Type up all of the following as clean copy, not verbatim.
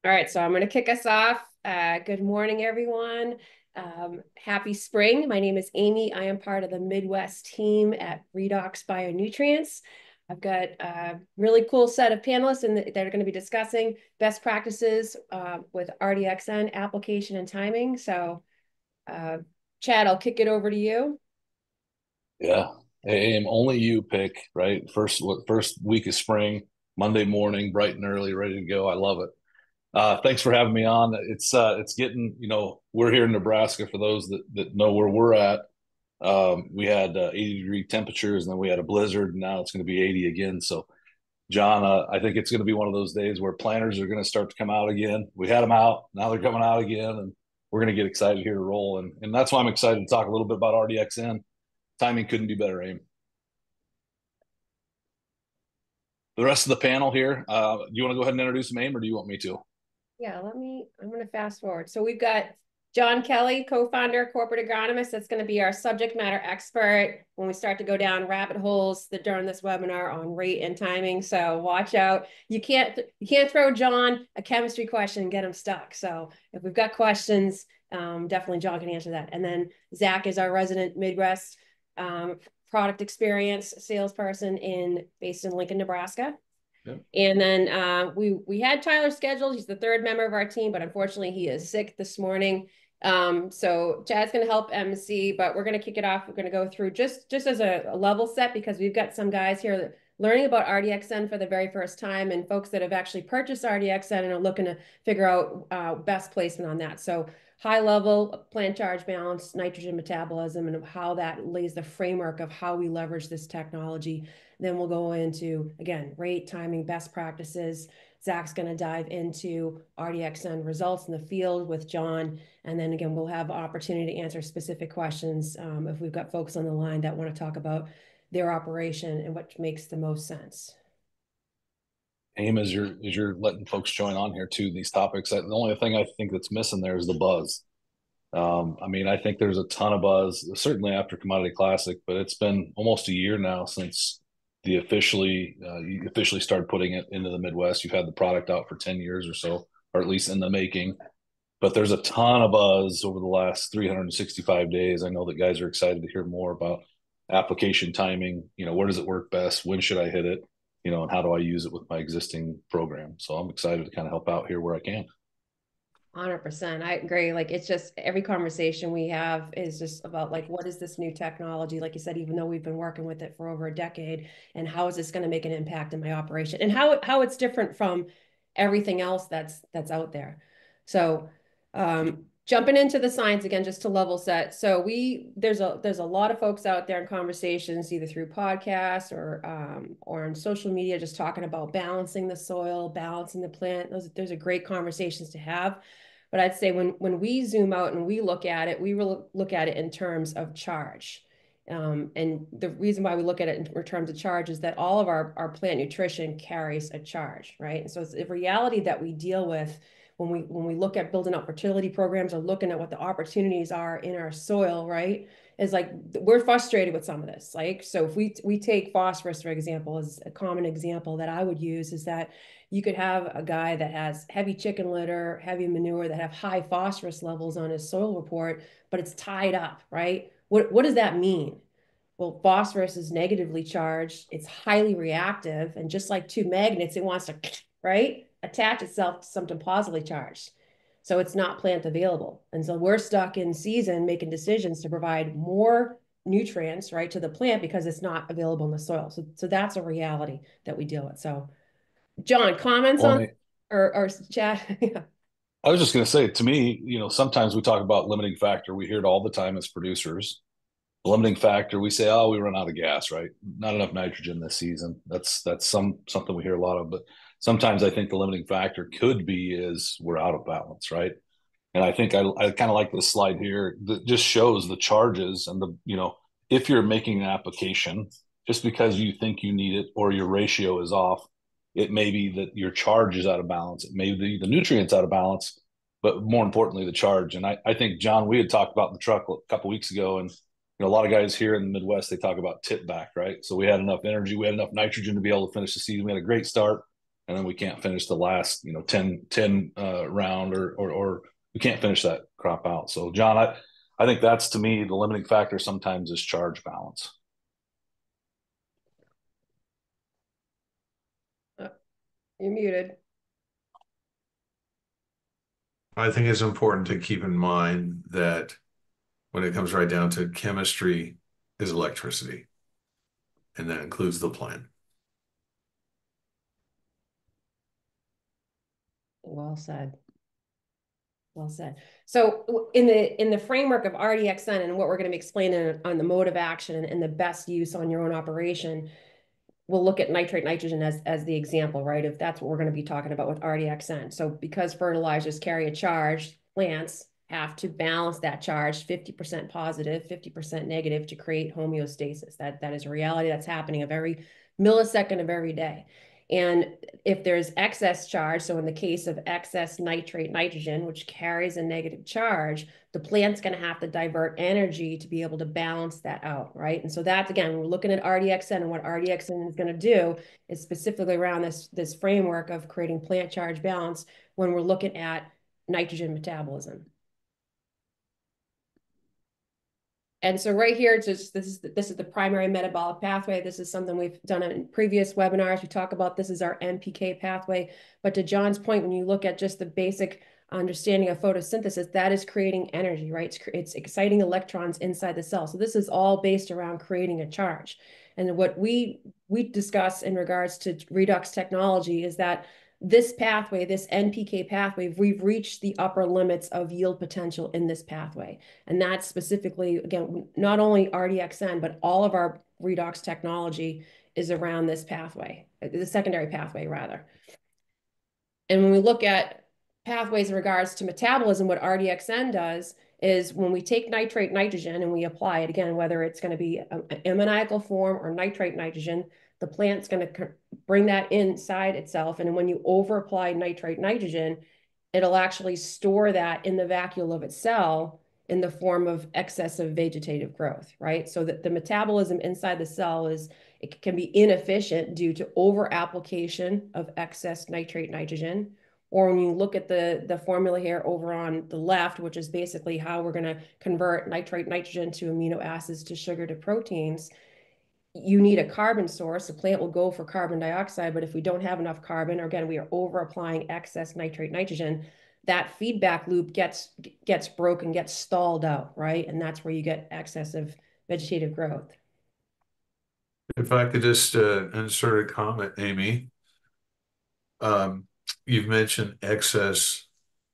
All right, so I'm going to kick us off. Good morning, everyone. Happy spring. My name is Amy. I am part of the Midwest team at Redox Bionutrients. I've got a really cool set of panelists that are going to be discussing best practices with RDX-N application and timing. So, uh, Chad, I'll kick it over to you. Yeah. Hey, Aim, only you pick, right? First week of spring, Monday morning, bright and early, ready to go. I love it. Thanks for having me on. It's getting, we're here in Nebraska for those that know where we're at. We had 80-degree temperatures and then we had a blizzard and now it's going to be 80 again. So, John, I think it's going to be one of those days where planters are going to start to come out again. We had them out, now they're coming out again, and we're going to get excited here to roll. And that's why I'm excited to talk a little bit about RDXN. Timing couldn't be better, Aim. The rest of the panel here, do you want to go ahead and introduce them, Aim, or do you want me to? Yeah, I'm going to fast forward. So we've got John Kelly, co-founder, corporate agronomist. That's going to be our subject matter expert when we start to go down rabbit holes during this webinar on rate and timing. So watch out. You can't throw John a chemistry question and get him stuck. So if we've got questions, definitely John can answer that. And then Zach is our resident Midwest product experience salesperson based in Lincoln, Nebraska. Yep. And then we had Tyler scheduled. He's the third member of our team, but unfortunately he is sick this morning. So Chad's going to help MC, but we're going to kick it off. We're going to go through just as a level set because we've got some guys here that learning about RDX-N for the very first time and folks that have actually purchased RDX-N and are looking to figure out best placement on that. So high level plant charge balance, nitrogen metabolism, and how that lays the framework of how we leverage this technology. Then we'll go into, again, rate, timing, best practices. Zach's going to dive into RDX-N results in the field with John. And then again, we'll have opportunity to answer specific questions if we've got folks on the line that want to talk about their operation and what makes the most sense. Aim, as you're letting folks join on here too, these topics. The only thing I think that's missing there is the buzz. I mean, I think there's a ton of buzz, certainly after Commodity Classic, but it's been almost a year now since you officially started putting it into the Midwest. You've had the product out for 10 years or so, or at least in the making. But there's a ton of buzz over the last 365 days. I know that guys are excited to hear more about application timing. Where does it work best? When should I hit it? And how do I use it with my existing program? So I'm excited to kind of help out here where I can. 100%. I agree. Like it's just every conversation we have is just about like, what is this new technology? Like you said, even though we've been working with it for over a decade, and how is this going to make an impact in my operation and how it's different from everything else that's out there. So jumping into the science again, just to level set. So there's a lot of folks out there in conversations, either through podcasts or on social media, just talking about balancing the soil, balancing the plant. Those are great conversations to have. But I'd say when we zoom out and we look at it, we really look at it in terms of charge. And the reason why we look at it in terms of charge is that all of our plant nutrition carries a charge, right? And so it's a reality that we deal with when we look at building up fertility programs or looking at what the opportunities are in our soil, right? Is like we're frustrated with some of this. Like, so if we take phosphorus, for example, as a common example that I would use is that you could have a guy that has heavy chicken litter, heavy manure that have high phosphorus levels on his soil report, but it's tied up, right? What does that mean? Well, phosphorus is negatively charged. It's highly reactive. And just like two magnets, it wants to, right, attach itself to something positively charged. So it's not plant available. And so we're stuck in season making decisions to provide more nutrients, right, to the plant because it's not available in the soil. So that's a reality that we deal with. So, John, comments Well, I on mean, or chat? Yeah. I was just going to say, to me, sometimes we talk about limiting factor. We hear it all the time as producers. Limiting factor, we say, oh, we run out of gas, right? Not enough nitrogen this season. That's something we hear a lot of. But sometimes I think the limiting factor could be is we're out of balance, right? And I think I kind of like this slide here that just shows the charges and if you're making an application, just because you think you need it or your ratio is off, it may be that your charge is out of balance. It may be the nutrients out of balance, but more importantly, the charge. And I think, John, we had talked about in the truck a couple of weeks ago, and a lot of guys here in the Midwest, they talk about tip back, right? So we had enough energy, we had enough nitrogen to be able to finish the season. We had a great start. and then we can't finish the last 10 round, or we can't finish that crop out. So John, I think that's, to me, the limiting factor sometimes is charge balance. You're muted. I think it's important to keep in mind that when it comes right down to chemistry is electricity, and that includes the plant. Well said. Well said. So in the framework of RDX-N and what we're going to be explaining on the mode of action and the best use on your own operation, we'll look at nitrate nitrogen as the example, right? If that's what we're going to be talking about with RDX-N. So because fertilizers carry a charge, plants have to balance that charge 50% positive, 50% negative to create homeostasis. That is a reality that's happening of every millisecond of every day. And if there's excess charge, so in the case of excess nitrate nitrogen, which carries a negative charge, the plant's going to have to divert energy to be able to balance that out, right? And so that's, again, we're looking at RDX-N, and what RDX-N is going to do is specifically around this framework of creating plant charge balance when we're looking at nitrogen metabolism. And so right here, this is the primary metabolic pathway. This is something we've done in previous webinars. We talk about this is our NPK pathway. But to John's point, when you look at just the basic understanding of photosynthesis, that is creating energy, right? It's exciting electrons inside the cell. So this is all based around creating a charge. And what we discuss in regards to redox technology is that this pathway, this NPK pathway, we've reached the upper limits of yield potential in this pathway. And that's specifically, again, not only RDX-N, but all of our redox technology is around this pathway, the secondary pathway, rather. And when we look at pathways in regards to metabolism, what RDX-N does is when we take nitrate nitrogen and we apply it, again, whether it's going to be an ammoniacal form or nitrate nitrogen, the plant's going to bring that inside itself. And when you over apply nitrate nitrogen, it'll actually store that in the vacuole of its cell in the form of excessive vegetative growth, right? So that the metabolism inside the cell it can be inefficient due to over application of excess nitrate nitrogen. Or when you look at the formula here over on the left, which is basically how we're going to convert nitrate nitrogen to amino acids to sugar to proteins, you need a carbon source. The plant will go for carbon dioxide, but if we don't have enough carbon, or again, we are over applying excess nitrate nitrogen, that feedback loop gets broken, gets stalled out, right? And that's where you get excessive vegetative growth. If I could just insert a comment, Amy. You've mentioned excess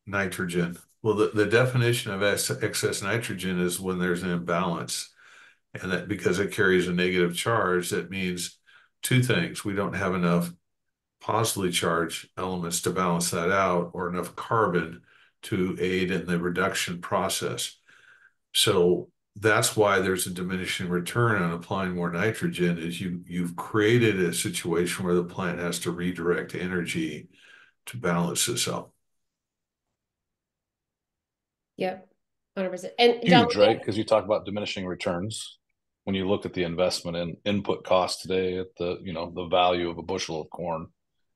nitrogen. Well, the definition of excess nitrogen is when there's an imbalance. And that because it carries a negative charge, that means two things. We don't have enough positively charged elements to balance that out, or enough carbon to aid in the reduction process. So that's why there's a diminishing return on applying more nitrogen, is you've created a situation where the plant has to redirect energy to balance this out. Yep, 100%. And John, Huge, right? Because you talk about diminishing returns. When you look at the investment in input costs today, at the value of a bushel of corn,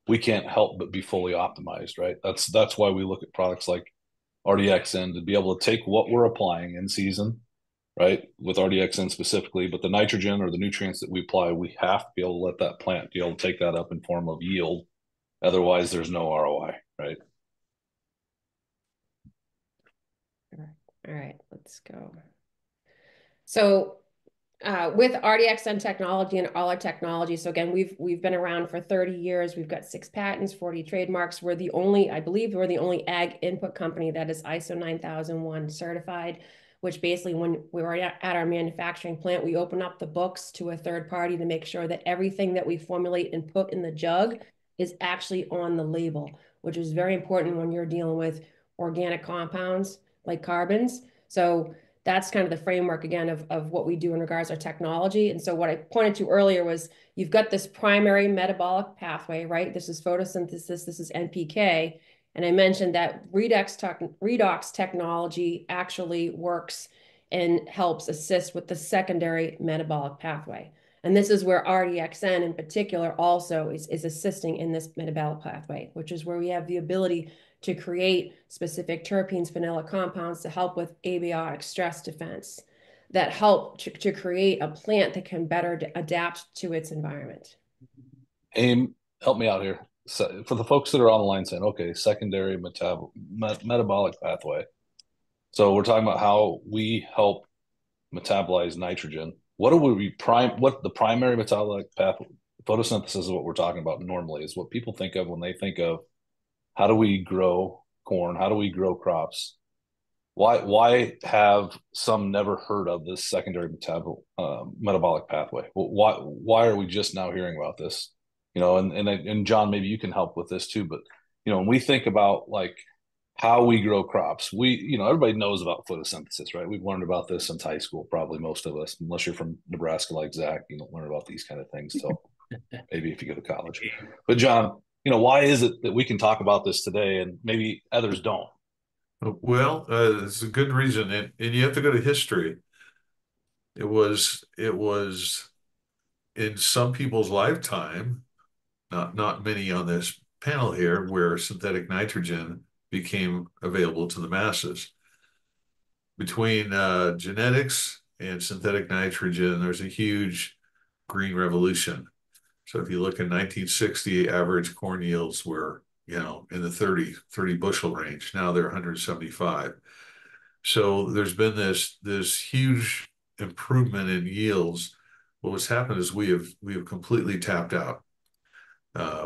we can't help but be fully optimized, right? That's why we look at products like RDX-N to be able to take what we're applying in season, right? With RDX-N specifically, but the nitrogen or the nutrients that we apply, we have to be able to let that plant be able to take that up in form of yield. Otherwise, there's no ROI, right? All right, let's go. So with RDX-N technology and all our technology, so again, we've been around for 30 years. We've got 6 patents, 40 trademarks. I believe we're the only ag input company that is ISO 9001 certified, which basically when we were at our manufacturing plant, we open up the books to a third party to make sure that everything that we formulate and put in the jug is actually on the label, which is very important when you're dealing with organic compounds like carbons. So that's kind of the framework, again, of what we do in regards to our technology. And so what I pointed to earlier was you've got this primary metabolic pathway, right? This is photosynthesis, this is NPK. And I mentioned that redox technology actually works and helps assist with the secondary metabolic pathway. And this is where RDX-N in particular also is assisting in this metabolic pathway, which is where we have the ability to create specific terpenes, phenolic compounds to help with abiotic stress defense that help to create a plant that can better adapt to its environment. Aim, help me out here. So for the folks that are on the line saying, okay, secondary metabolic pathway. So we're talking about how we help metabolize nitrogen. What do we what the primary metabolic pathway? Photosynthesis is what we're talking about normally, is what people think of when they think of how do we grow corn? How do we grow crops? Why have some never heard of this secondary metabolic pathway? Why are we just now hearing about this? You know, and John, maybe you can help with this too. But you know, when we think about like how we grow crops, everybody knows about photosynthesis, right? We've learned about this since high school, probably most of us, unless you're from Nebraska like Zach, you don't learn about these kind of things till maybe if you go to college. But John, why is it that we can talk about this today and maybe others don't? Well, it's a good reason, and you have to go to history. It was in some people's lifetime, not many on this panel here, where synthetic nitrogen became available to the masses. Between genetics and synthetic nitrogen, there's a huge green revolution. So if you look in 1960, average corn yields were, in the 30 bushel range. Now they're 175. So there's been this huge improvement in yields. What has happened is we have completely tapped out.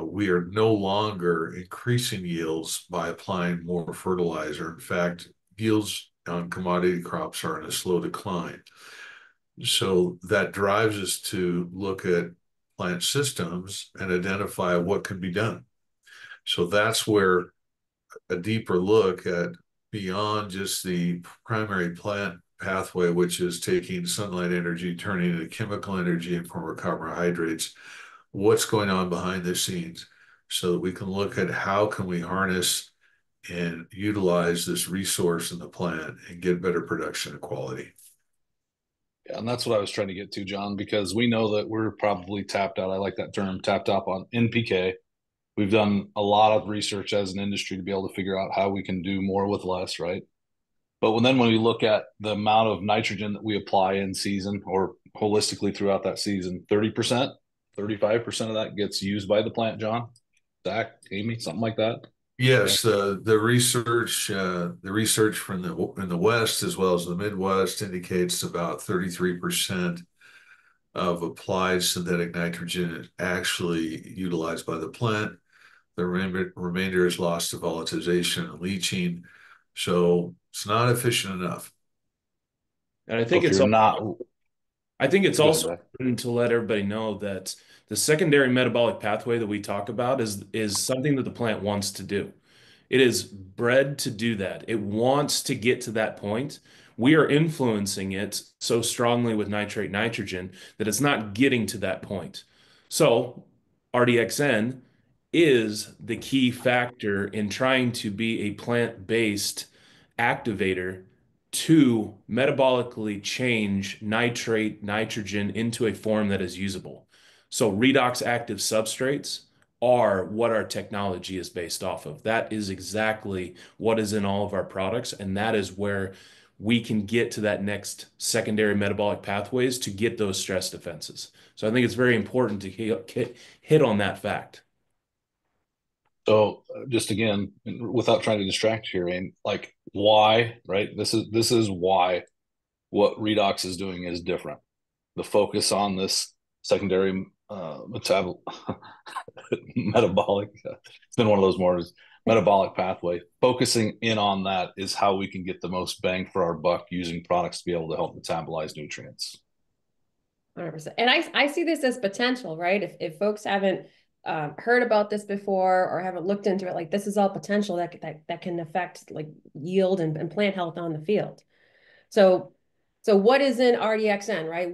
We are no longer increasing yields by applying more fertilizer. In fact, yields on commodity crops are in a slow decline. So that drives us to look at plant systems and identify what can be done. So that's where a deeper look at beyond just the primary plant pathway, which is taking sunlight energy, turning it into chemical energy in form of carbohydrates, what's going on behind the scenes so that we can look at how can we harness and utilize this resource in the plant and get better production and quality. Yeah, and that's what I was trying to get to, John, because we know that we're probably tapped out. I like that term, tapped out on NPK. We've done a lot of research as an industry to be able to figure out how we can do more with less, right? But when we look at the amount of nitrogen that we apply in season or holistically throughout that season, 30%, 35% of that gets used by the plant, John, Zach, Amy, something like that. Yes, the research from in the West as well as the Midwest indicates about 33% of applied synthetic nitrogen is actually utilized by the plant. The remainder is lost to volatilization and leaching. So it's not efficient enough. And I So think if it's you're not, go ahead, also Zach. important to let everybody know that the secondary metabolic pathway that we talk about is something that the plant wants to do. It is bred to do that. It wants to get to that point. We are influencing it so strongly with nitrate nitrogen that it's not getting to that point. So RDXN is the key factor in trying to be a plant-based activator to metabolically change nitrate nitrogen into a form that is usable. So redox active substrates are what our technology is based off of. That is exactly what is in all of our products, and that is where we can get to that next secondary metabolic pathways to get those stress defenses. So I think it's very important to hit on that fact. So just again, without trying to distract you here, Aim, like why, right? This is why what redox is doing is different. The focus on this secondary metabolic, it's been one of those more metabolic pathway. Focusing in on that is how we can get the most bang for our buck using products to be able to help metabolize nutrients. 100%. And I see this as potential, right? If folks haven't heard about this before or haven't looked into it, like this is all potential that can affect like yield and plant health on the field. So what is in RDXN, right?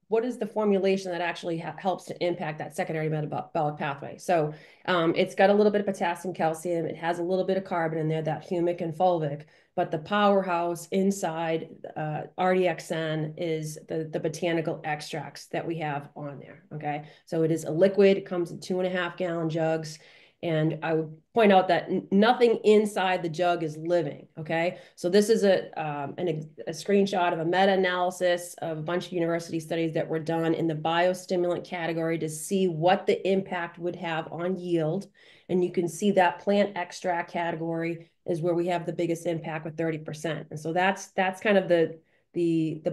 what is the formulation that actually helps to impact that secondary metabolic pathway. So it's got a little bit of potassium, calcium. It has a little bit of carbon in there, that humic and fulvic. But the powerhouse inside RDX-N is the botanical extracts that we have on there. Okay, so it is a liquid. It comes in 2.5-gallon jugs. And I would point out that nothing inside the jug is living, okay? So this is a screenshot of a meta-analysis of a bunch of university studies that were done in the biostimulant category to see what the impact would have on yield. And you can see that plant extract category is where we have the biggest impact with 30%. And so that's kind of the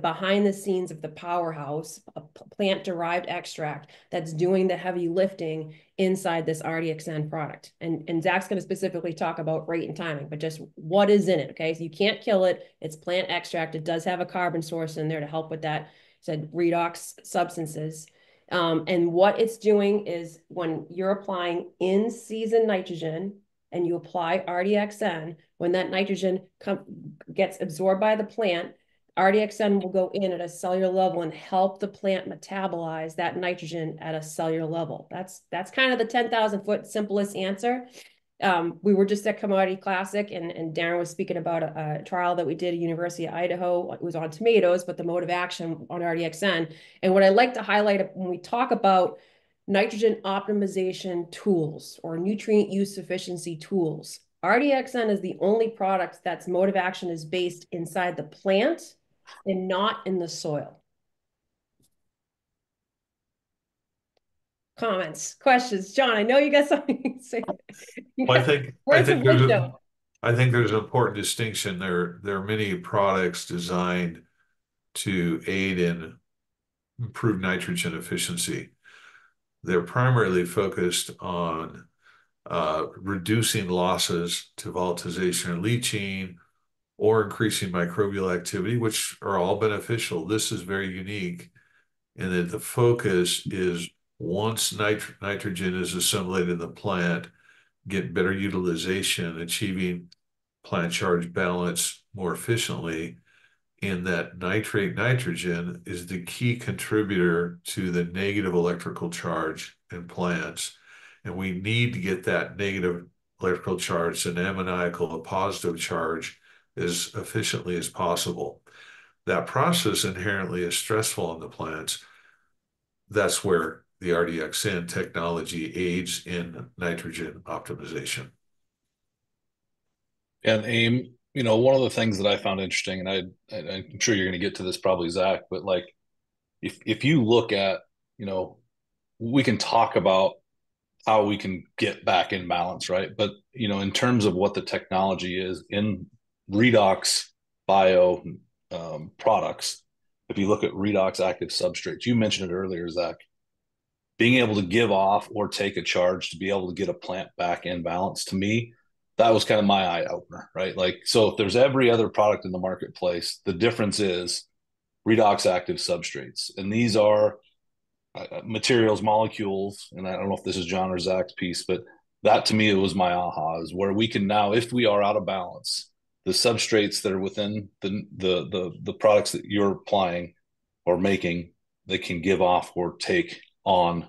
behind the scenes of the powerhouse, a plant-derived extract that's doing the heavy lifting inside this RDX-N product. And Zach's going to specifically talk about rate and timing, but just what is in it, okay? So you can't kill it. It's plant extract. It does have a carbon source in there to help with that, said redox substances. And what it's doing is when you're applying in-season nitrogen and you apply RDX-N, when that nitrogen gets absorbed by the plant, RDX-N will go in at a cellular level and help the plant metabolize that nitrogen at a cellular level. That's kind of the 10,000-foot simplest answer. We were just at Commodity Classic, and Darren was speaking about a trial that we did at University of Idaho. It was on tomatoes, but the mode of action on RDX-N. And what I like to highlight when we talk about nitrogen optimization tools or nutrient use efficiency tools, RDX-N is the only product that's mode of action is based inside the plant and not in the soil. Comments, questions? John, I know you got something to say. Well, I think there's an important distinction there. There are many products designed to aid in improved nitrogen efficiency. They're primarily focused on reducing losses to volatilization or leaching, or increasing microbial activity, which are all beneficial. This is very unique in that the focus is once nitrogen is assimilated in the plant, get better utilization, achieving plant charge balance more efficiently, and that nitrate nitrogen is the key contributor to the negative electrical charge in plants. And we need to get that negative electrical charge, an ammoniacal, a positive charge, as efficiently as possible. That process inherently is stressful on the plants. That's where the RDX-N technology aids in nitrogen optimization. And AIM, one of the things that I found interesting, and I'm sure you're going to get to this probably, Zach, but like if you look at, we can talk about how we can get back in balance, right? But, in terms of what the technology is in redox bio products, if you look at redox active substrates, you mentioned it earlier, Zach, being able to give off or take a charge to be able to get a plant back in balance, to me, that was kind of my eye opener, right? Like, so if there's every other product in the marketplace, the difference is redox active substrates. And these are materials, molecules, and I don't know if this is John or Zach's piece, but that to me, it was my aha, is where we can now, if we are out of balance, the substrates that are within the products that you're applying or making, they can give off or take on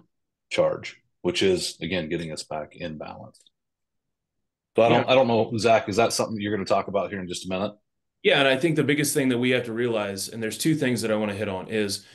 charge, which is, again, getting us back in balance. So I don't know, Zach, is that something you're going to talk about here in just a minute? Yeah, and I think the biggest thing that we have to realize, and there's two things that I want to hit on, is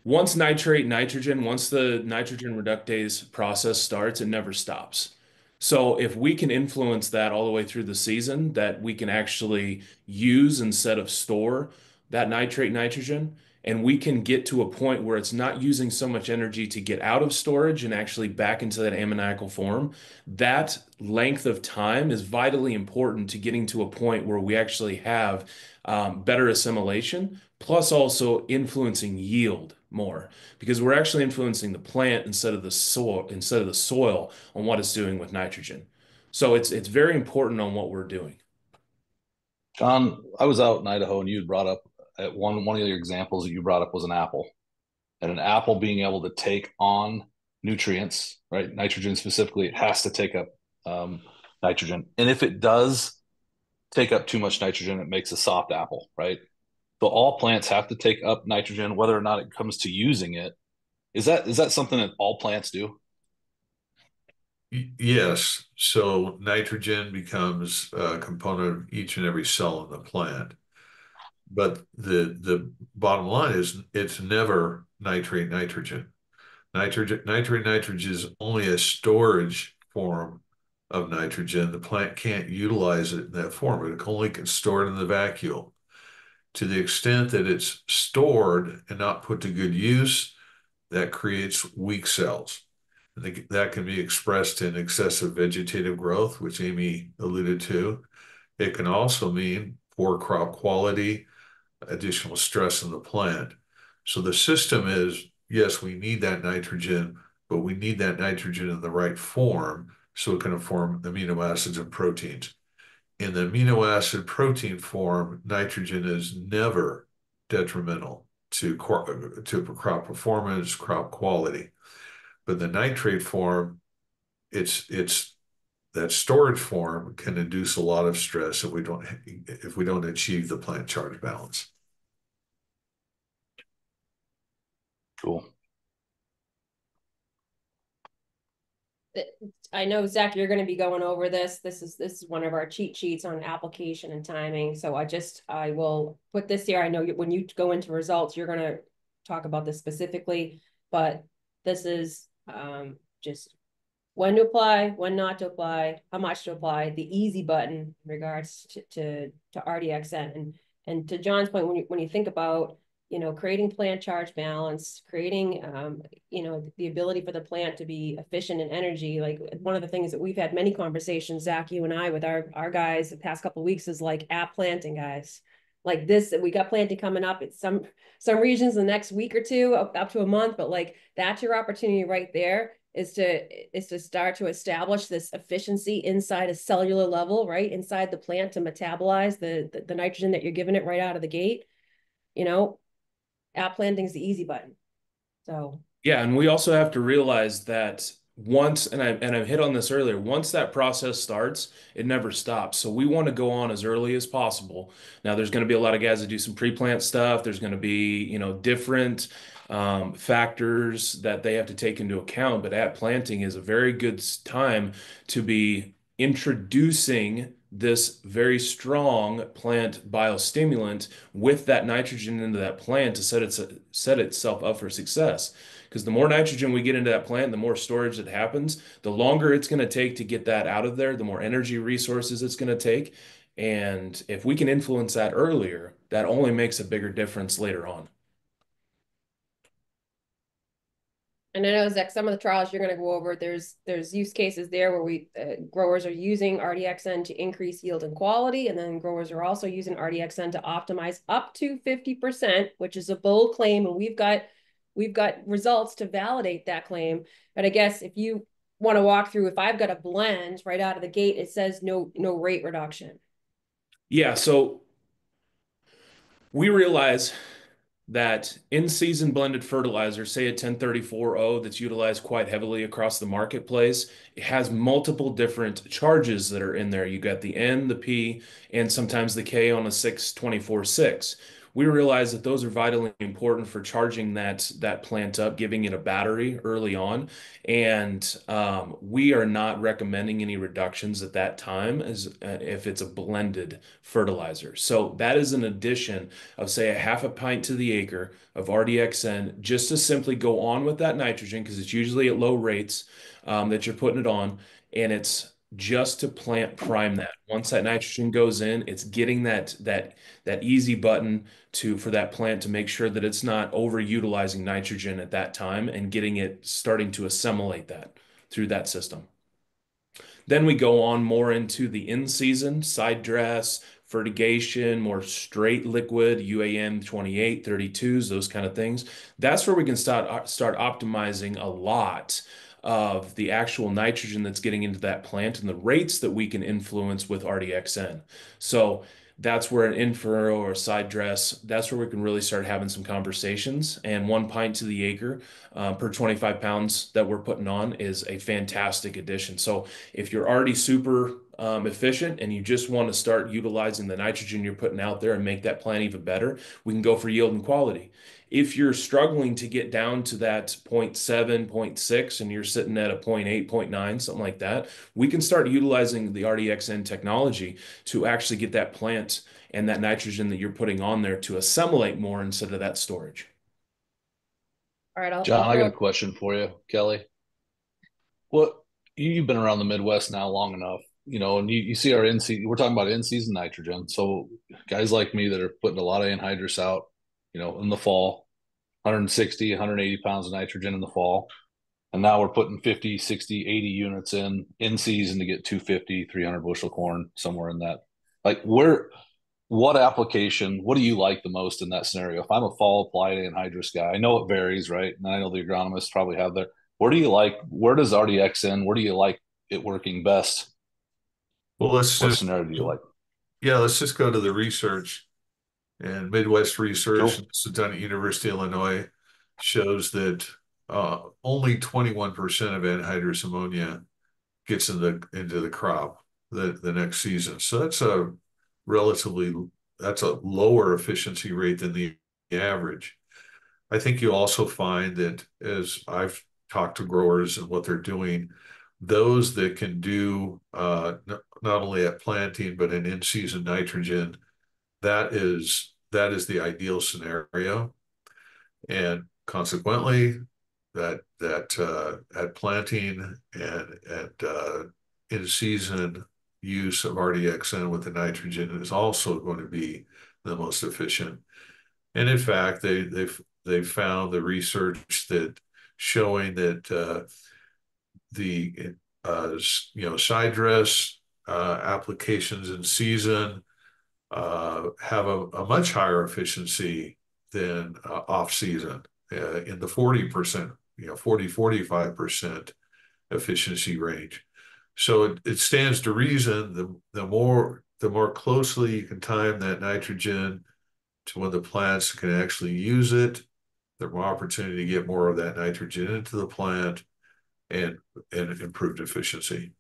once the nitrogen reductase process starts, it never stops. So if we can influence that all the way through the season, that we can actually use instead of store that nitrate nitrogen, and we can get to a point where it's not using so much energy to get out of storage and actually back into that ammoniacal form, that length of time is vitally important to getting to a point where we actually have better assimilation, plus also influencing yield more, because we're actually influencing the plant instead of the soil on what it's doing with nitrogen. So it's very important on what we're doing. John, I was out in Idaho, and you had brought up one of your examples that you brought up was an apple, and an apple being able to take on nutrients, right? Nitrogen specifically, it has to take up nitrogen, and if it does take up too much nitrogen, it makes a soft apple, right? So all plants have to take up nitrogen, whether or not it comes to using it. Is that something that all plants do? Yes. So nitrogen becomes a component of each and every cell in the plant. But the bottom line is it's never nitrate nitrogen. Nitrate nitrogen is only a storage form of nitrogen. The plant can't utilize it in that form. It only can store it in the vacuole. To the extent that it's stored and not put to good use, that creates weak cells. And that can be expressed in excessive vegetative growth, which Amy alluded to. It can also mean poor crop quality, additional stress in the plant. So the system is, yes, we need that nitrogen, but we need that nitrogen in the right form so it can form amino acids and proteins. In the amino acid protein form, nitrogen is never detrimental to crop performance, crop quality. But the nitrate form, it's that storage form can induce a lot of stress if we don't achieve the plant charge balance. Cool. I know, Zach, you're going to be going over this. This is one of our cheat sheets on application and timing. So I will put this here. I know when you go into results, you're going to talk about this specifically, but this is just when to apply, when not to apply, how much to apply, the easy button in regards to RDX-N. And to John's point, when you think about, creating plant charge balance, creating, the ability for the plant to be efficient in energy. Like one of the things that we've had many conversations, Zach, you and I, with our guys the past couple of weeks is like app planting, guys. Like this, we got planting coming up. It's some regions the next week or two, up to a month, but like that's your opportunity right there is to start to establish this efficiency inside a cellular level, right? Inside the plant to metabolize the nitrogen that you're giving it right out of the gate. App planting is the easy button. So yeah, and we also have to realize that once, and I hit on this earlier, once that process starts, it never stops. So we want to go on as early as possible. Now, there's going to be a lot of guys that do some pre-plant stuff. There's going to be, different factors that they have to take into account. But at planting is a very good time to be introducing this very strong plant biostimulant with that nitrogen into that plant to set itself up for success. Because the more nitrogen we get into that plant, the more storage that happens, the longer it's going to take to get that out of there, the more energy resources it's going to take. And if we can influence that earlier, that only makes a bigger difference later on. And I know, Zach, some of the trials you're going to go over, there's use cases there where growers are using RDX-N to increase yield and quality, and then growers are also using RDX-N to optimize up to 50%, which is a bold claim, and we've got results to validate that claim. But I guess if you want to walk through, if I've got a blend right out of the gate, it says no rate reduction. Yeah, so we realize that in-season blended fertilizer, say a 1034-0 that's utilized quite heavily across the marketplace, it has multiple different charges that are in there. You got the N, the P, and sometimes the K on a 624-6. We realize that those are vitally important for charging that plant up, giving it a battery early on. And we are not recommending any reductions at that time as if it's a blended fertilizer. So that is an addition of, say, a half a pint to the acre of RDX-N just to simply go on with that nitrogen, because it's usually at low rates that you're putting it on. And it's just to plant prime that. Once that nitrogen goes in, it's getting that easy button for that plant to make sure that it's not overutilizing nitrogen at that time and getting it starting to assimilate that through that system. Then we go on more into the in-season side dress, fertigation, more straight liquid, UAN 28, 32s, those kind of things. That's where we can start optimizing a lot of the actual nitrogen that's getting into that plant and the rates that we can influence with RDX-N. So that's where an in-furrow or a side dress, that's where we can really start having some conversations. And 1 pint to the acre per 25 pounds that we're putting on is a fantastic addition. So if you're already super efficient and you just want to start utilizing the nitrogen you're putting out there and make that plant even better, we can go for yield and quality. If you're struggling to get down to that 0.7, 0.6, and you're sitting at a 0.8, 0.9, something like that, we can start utilizing the RDX-N technology to actually get that plant and that nitrogen that you're putting on there to assimilate more instead of that storage. All right, John, I'll I got throw. a question for you, Kelly. What you've been around the Midwest now long enough, and you see our in season. We're talking about in season nitrogen. So guys like me that are putting a lot of anhydrous out, in the fall, 160, 180 pounds of nitrogen in the fall, and now we're putting 50, 60, 80 units in season to get 250, 300 bushel corn, somewhere in that. Like what application, what do you like the most in that scenario? If I'm a fall applied anhydrous guy, I know it varies, right? And I know the agronomists probably have their, where does RDX-N, where do you like it working best? Well, What scenario do you like? let's just go to the research. And Midwest research, Cool. this is done at University of Illinois, shows that only 21% of anhydrous ammonia gets into the crop the next season. So that's a lower efficiency rate than the average. I think you also find that as I've talked to growers and what they're doing, those that can do not only at planting but in season nitrogen, that is the ideal scenario, and consequently, that at planting and in season use of RDXN with the nitrogen is also going to be the most efficient. And in fact, they've found the research that showing that the side dress applications in season have a much higher efficiency than off season in the 40%, 45% efficiency range. So it stands to reason the more closely you can time that nitrogen to when the plants can actually use it, the more opportunity to get more of that nitrogen into the plant and improved efficiency.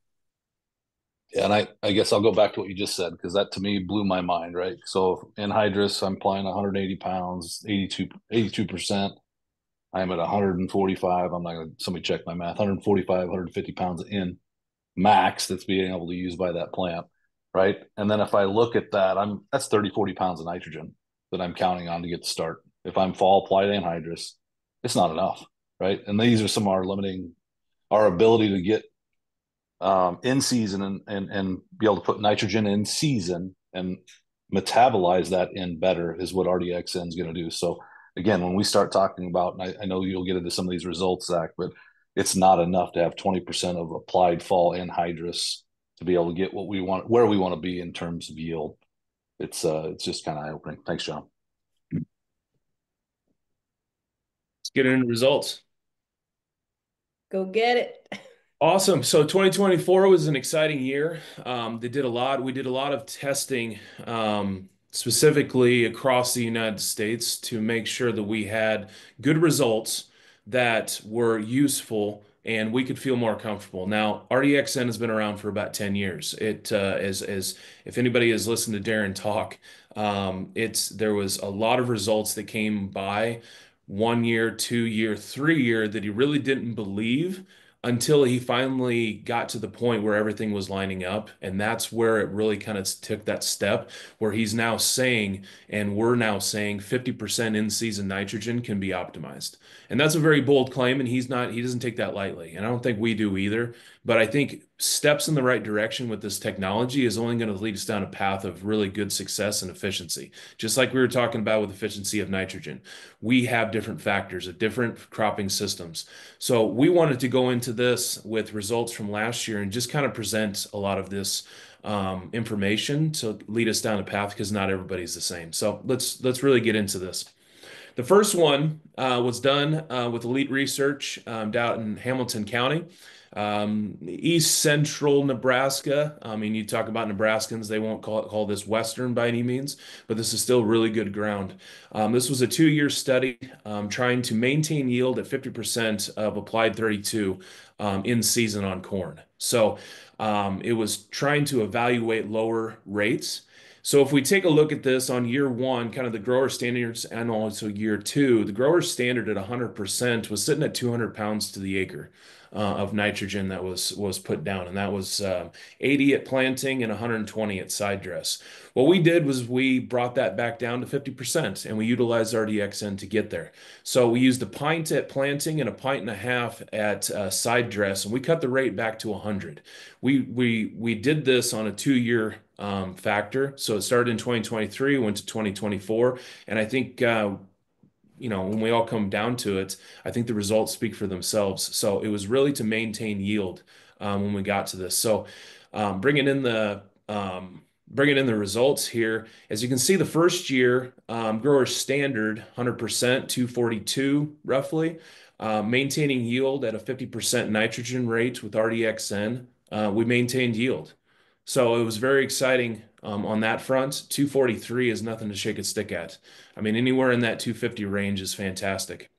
Yeah, and I guess I'll go back to what you just said because that to me blew my mind, right? So anhydrous, I'm applying 180 pounds, 82%. I'm at 145. I'm not going to, somebody check my math, 145, 150 pounds in max that's being able to use by that plant, right? And then if I look at that, that's 30, 40 pounds of nitrogen that I'm counting on to get to start. If I'm fall applied anhydrous, it's not enough, right? And these are some of our limiting our ability to get in season and be able to put nitrogen in season and metabolize that in better is what RDXN is going to do. So again, when we start talking about, and I know you'll get into some of these results, Zach, but it's not enough to have 20% of applied fall anhydrous to be able to get what we want, where we want to be in terms of yield. It's just kind of eye-opening. Thanks, John. Let's get into results. Go get it. Awesome. So 2024 was an exciting year. They did a lot. We did a lot of testing, specifically across the United States to make sure that we had good results that were useful and we could feel more comfortable. Now, RDXN has been around for about 10 years. It as if anybody has listened to Darren talk, there was a lot of results that came by 1 year, 2 year, 3 year that he really didn't believe until he finally got to the point where everything was lining up. And that's where it really kind of took that step where he's now saying, and we're now saying 50% in-season nitrogen can be optimized. And that's a very bold claim, and he doesn't take that lightly. And I don't think we do either. But I think steps in the right direction with this technology is only going to lead us down a path of really good success and efficiency. Just like we were talking about with efficiency of nitrogen. We have different factors of different cropping systems. So we wanted to go into this with results from last year and just kind of present a lot of this information to lead us down a path because not everybody's the same. So let's really get into this. The first one was done with Elite Research down in Hamilton County, east central Nebraska. I mean, you talk about Nebraskans, they won't call this Western by any means, but this is still really good ground. This was a 2-year study trying to maintain yield at 50% of applied 32 in season on corn. So it was trying to evaluate lower rates. So if we take a look at this on year one, kind of the grower standards, and also year two, the grower standard at 100% was sitting at 200 pounds to the acre of nitrogen that was put down, and that was 80 at planting and 120 at side dress. What we did was we brought that back down to 50%, and we utilized RDX-N to get there. So we used a pint at planting and a pint and a half at side dress, and we cut the rate back to 100. We did this on a 2-year factor. So it started in 2023, went to 2024. And I think, when we all come down to it, I think the results speak for themselves. So it was really to maintain yield when we got to this. So bringing in the results here, as you can see, the first year grower standard 100%, 242 roughly, maintaining yield at a 50% nitrogen rate with RDX-N. We maintained yield. So it was very exciting on that front. 243 is nothing to shake a stick at. I mean, anywhere in that 250 range is fantastic.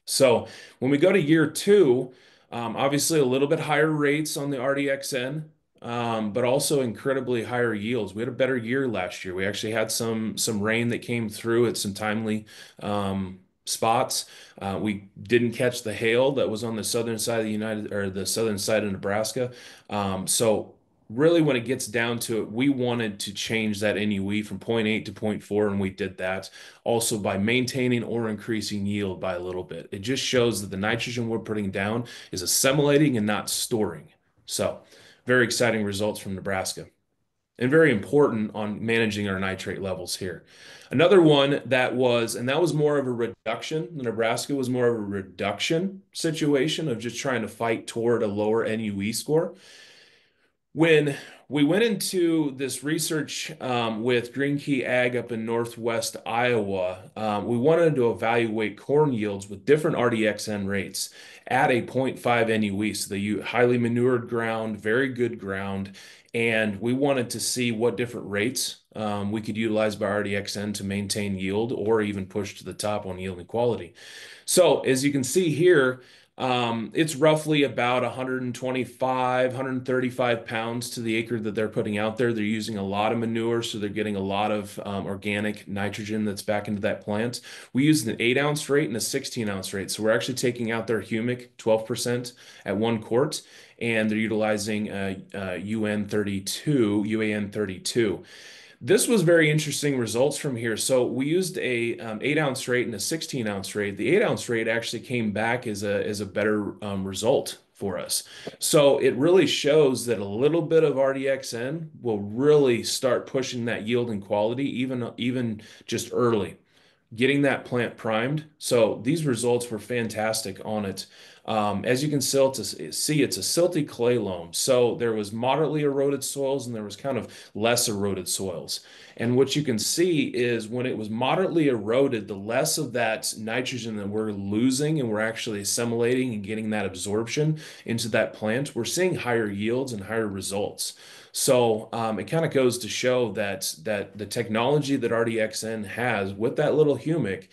So when we go to year two, obviously a little bit higher rates on the RDX-N, but also incredibly higher yields. We had a better year last year. We actually had some rain that came through at some timely spots. We didn't catch the hail that was on the southern side of the southern side of Nebraska. So really, when it gets down to it, we wanted to change that NUE from 0.8 to 0.4, and we did that also by maintaining or increasing yield by a little bit. It just shows that the nitrogen we're putting down is assimilating and not storing. So very exciting results from Nebraska, and very important on managing our nitrate levels here. Another one that was more of a reduction. Nebraska was more of a reduction situation of just trying to fight toward a lower NUE score. When we went into this research with Green Key Ag up in Northwest Iowa, we wanted to evaluate corn yields with different RDX-N rates at a 0.5 NUE. So they use highly manured ground, very good ground, and we wanted to see what different rates we could utilize by RDX-N to maintain yield or even push to the top on yield and quality. So as you can see here, it's roughly about 125, 135 pounds to the acre that they're putting out there. They're using a lot of manure, so they're getting a lot of organic nitrogen that's back into that plant. We used an 8-ounce rate and a 16-ounce rate. So we're actually taking out their humic 12% at 1 quart, and they're utilizing UAN32. This was very interesting results from here. So we used a 8-ounce rate and a 16-ounce rate. The 8-ounce rate actually came back as a better result for us. So it really shows that a little bit of RDX-N will really start pushing that yield and quality, even just early, getting that plant primed. So these results were fantastic on it. As you can see, it's a silty clay loam. So there was moderately eroded soils and there was kind of less eroded soils. And what you can see is when it was moderately eroded, the less of that nitrogen that we're losing and we're actually assimilating and getting that absorption into that plant, we're seeing higher yields and higher results. So it kind of goes to show that the technology that RDX-N has with that little humic,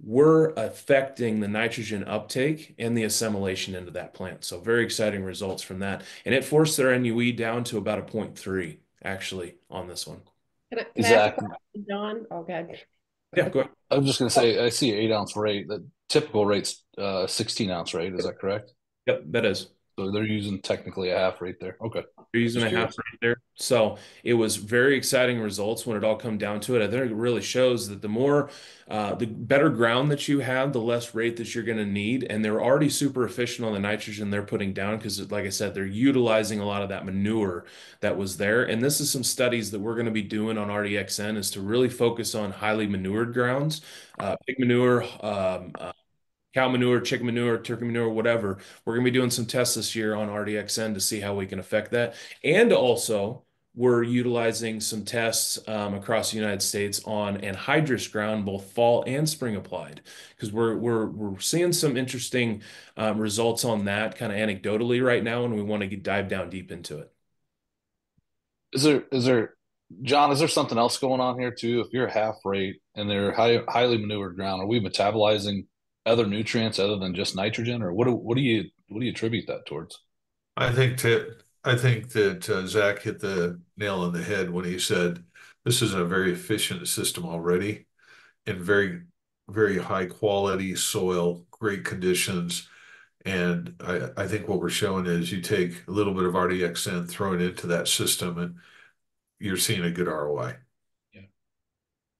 we're affecting the nitrogen uptake and the assimilation into that plant. So very exciting results from that. And it forced their NUE down to about a 0.3 actually on this one. Can I Exactly. ask a question, John? Okay. Yeah, go ahead. I was just going to say, I see an 8-ounce rate. The typical rate's 16-ounce rate. Is that correct? Yep, that is. So they're using technically a half rate there. Okay. They're using a half right there. So it was very exciting results when it all come down to it. I think it really shows that the better ground that you have, the less rate that you're going to need. And they're already super efficient on the nitrogen they're putting down because, like I said, they're utilizing a lot of that manure that was there. And this is some studies that we're going to be doing on RDX-N is to really focus on highly manured grounds, pig manure, cow manure, chicken manure, turkey manure, whatever. We're going to be doing some tests this year on RDX-N to see how we can affect that. And also, we're utilizing some tests across the United States on anhydrous ground, both fall and spring applied, because we're seeing some interesting results on that kind of anecdotally right now, and we want to dive down deep into it. Is there John, is there something else going on here too? If you're half rate and they're highly manured ground, are we metabolizing other nutrients other than just nitrogen, or what do you attribute that towards? I think that Zach hit the nail on the head when he said this is a very efficient system already in very high quality soil, great conditions. And I think what we're showing is you take a little bit of RDX-N, throw it into that system, and you're seeing a good ROI. Yeah.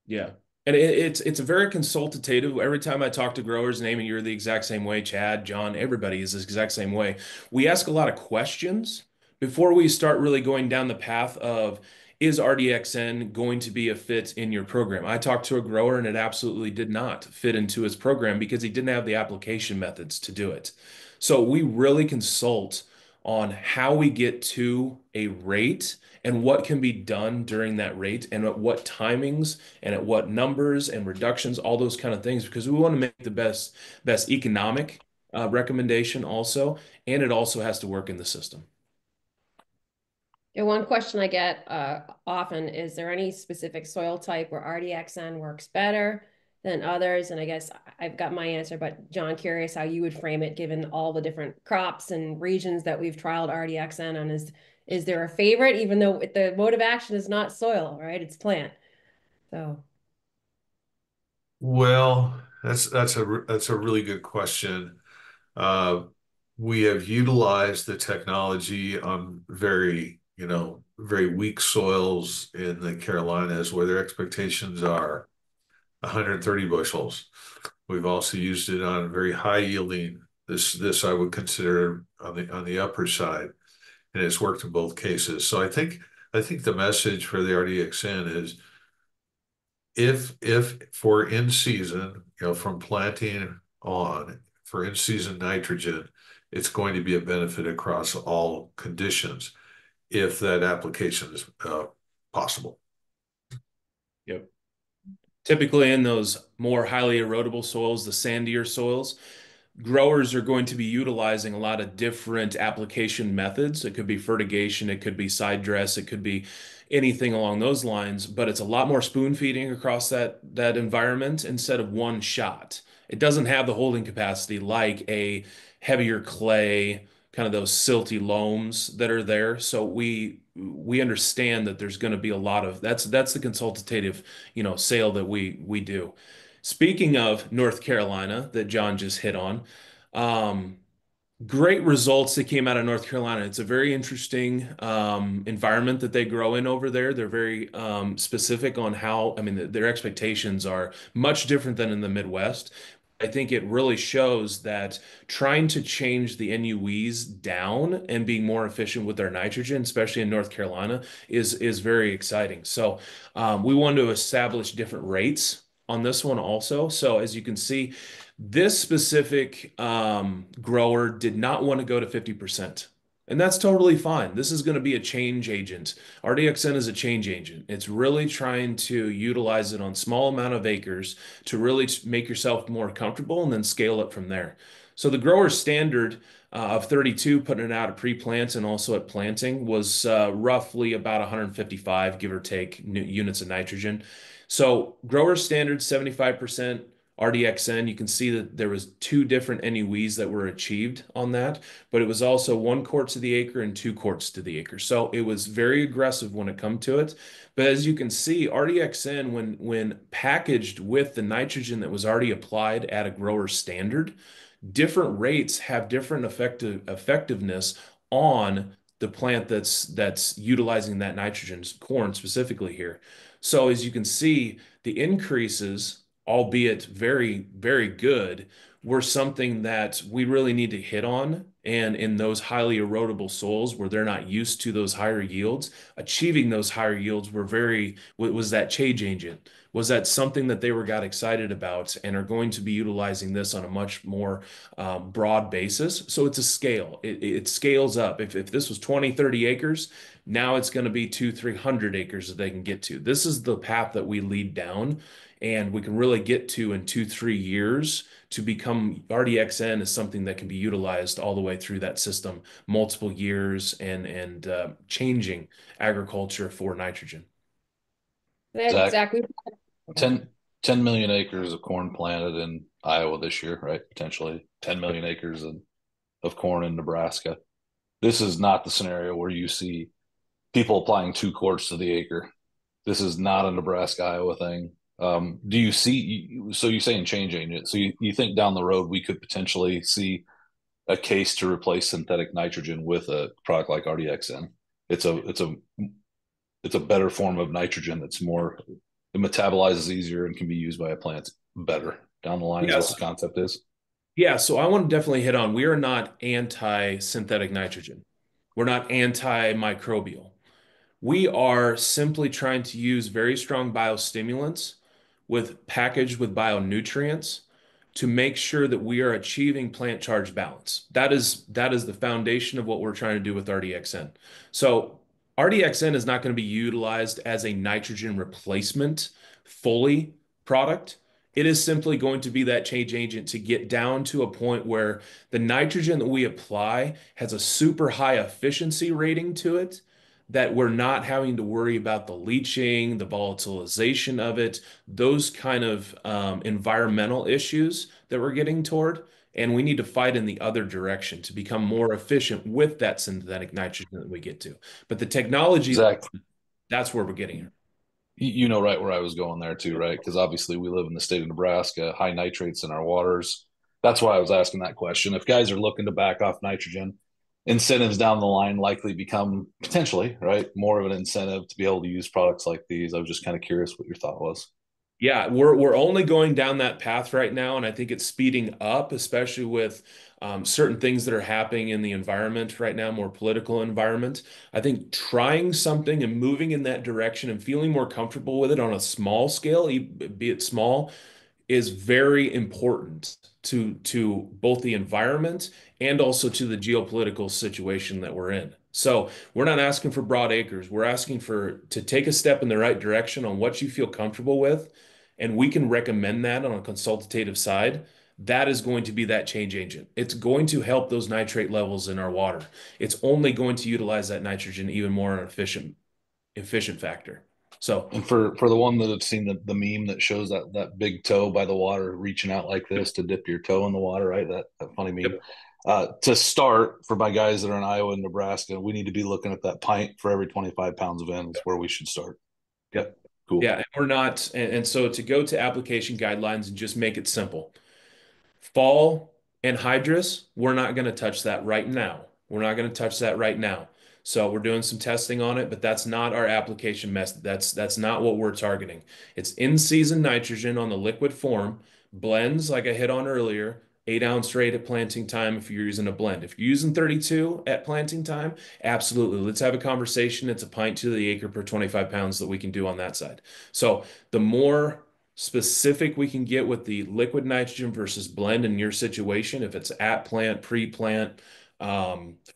Yeah. And it's a very consultative. Every time I talk to growers, and Amy, you're the exact same way, Chad, John, everybody is the exact same way. We ask a lot of questions before we start really going down the path of, is RDXN going to be a fit in your program? I talked to a grower and it absolutely did not fit into his program because he didn't have the application methods to do it. So we really consult on how we get to a rate and what can be done during that rate and at what timings and at what numbers and reductions, all those kind of things, because we want to make the best economic recommendation also, and it also has to work in the system. Yeah, one question I get often is there any specific soil type where RDXN works better than others? And I guess I've got my answer, but John, curious how you would frame it given all the different crops and regions that we've trialed RDXN on. Is there a favorite, even though the mode of action is not soil, right? It's plant. So Well, that's a really good question. Uh, we have utilized the technology on very weak soils in the Carolinas where their expectations are 130 bushels. We've also used it on very high yielding. This I would consider on the upper side, and it's worked in both cases. So I think the message for the RDXN is if for in season, from planting on for in season nitrogen, it's going to be a benefit across all conditions if that application is possible. Yep. Typically in those more highly erodible soils, the sandier soils, growers are going to be utilizing a lot of different application methods. It could be fertigation, it could be side dress, it could be anything along those lines, but it's a lot more spoon feeding across that environment instead of one shot. It doesn't have the holding capacity like a heavier clay, kind of those silty loams that are there. So we understand that there's going to be a lot of that's the consultative, sale that we do. Speaking of North Carolina, that John just hit on, um, great results that came out of North Carolina. It's a very interesting environment that they grow in over there. They're very specific on how, I mean, their expectations are much different than in the Midwest. I think it really shows that trying to change the NUEs down and being more efficient with their nitrogen, especially in North Carolina, is very exciting. So we wanted to establish different rates on this one also. So as you can see, this specific grower did not want to go to 50%. And that's totally fine. This is going to be a change agent. RDXN is a change agent. It's really trying to utilize it on small amount of acres to really make yourself more comfortable and then scale it from there. So the grower standard of 32, putting it out at pre-plant and also at planting, was roughly about 155, give or take, units of nitrogen. So grower standard 75%. RDXN, you can see that there was two different NUEs that were achieved on that, but it was also 1 quart to the acre and 2 quarts to the acre. So it was very aggressive when it come to it. But as you can see, RDXN, when packaged with the nitrogen that was already applied at a grower standard, different rates have different effectiveness on the plant that's utilizing that nitrogen, corn specifically here. So as you can see, the increases, albeit very, very good, were something that we really need to hit on and in those highly erodible soils where they're not used to those higher yields, achieving those higher yields was that change agent. Was that something that they got excited about and are going to be utilizing this on a much more broad basis? So it's a scale. It scales up. If this was 20, 30 acres, now it's going to be 200-300 acres that they can get to. This is the path that we lead down, and we can really get to in 2-3 years to become RDX-N is something that can be utilized all the way through that system, multiple years and changing agriculture for nitrogen. Zach, Exactly. 10 million acres of corn planted in Iowa this year, right? Potentially 10 million acres of corn in Nebraska. This is not the scenario where you see people applying 2 quarts to the acre. This is not a Nebraska, Iowa thing. Do you see, so you're saying change agent. So you think down the road we could potentially see a case to replace synthetic nitrogen with a product like RDX-N? It's a better form of nitrogen that's more, it metabolizes easier and can be used by a plant better down the line is what the concept is. Yeah, so I want to definitely hit on, we are not anti-synthetic nitrogen. We're not antimicrobial. We are simply trying to use very strong biostimulants packaged with bionutrients to make sure that we are achieving plant charge balance. That is the foundation of what we're trying to do with RDX-N. So RDX-N is not going to be utilized as a nitrogen replacement fully product. It is simply going to be that change agent to get down to a point where the nitrogen that we apply has a super high efficiency rating to it, that we're not having to worry about the leaching, the volatilization of it, those kind of environmental issues that we're getting toward. And we need to fight in the other direction to become more efficient with that synthetic nitrogen that we get to. But the technology, Zach, that's where we're getting it. you know right where I was going there too, right? Because obviously we live in the state of Nebraska, high nitrates in our waters. That's why I was asking that question. If guys are looking to back off nitrogen, incentives down the line likely become potentially, right, more of an incentive to be able to use products like these. I was just kind of curious what your thought was. Yeah, we're only going down that path right now, and I think it's speeding up, especially with certain things that are happening in the environment right now, more political environment. I think trying something and moving in that direction and feeling more comfortable with it on a small scale, be it small, is very important to both the environment and also to the geopolitical situation that we're in. So we're not asking for broad acres. We're asking to take a step in the right direction on what you feel comfortable with, and we can recommend that on a consultative side. That is going to be that change agent. It's going to help those nitrate levels in our water. It's only going to utilize that nitrogen even more on an efficient factor. So, And for the one that have seen the meme that shows that big toe by the water reaching out like this to dip your toe in the water, right? That funny meme. yep. To start, for my guys that are in Iowa and Nebraska, we need to be looking at that pint for every 25 pounds of N is where we should start. Yep. Cool. Yeah, and we're not, and so to go to application guidelines and just make it simple. Fall anhydrous, we're not going to touch that right now. We're not going to touch that right now. So we're doing some testing on it, but that's not our application method. That's not what we're targeting. It's in-season nitrogen on the liquid form, blends like I hit on earlier, 8-ounce rate at planting time if you're using a blend. If you're using 32 at planting time, absolutely. Let's have a conversation. It's a pint to the acre per 25 pounds that we can do on that side. So the more specific we can get with the liquid nitrogen versus blend in your situation, if it's at plant, pre-plant,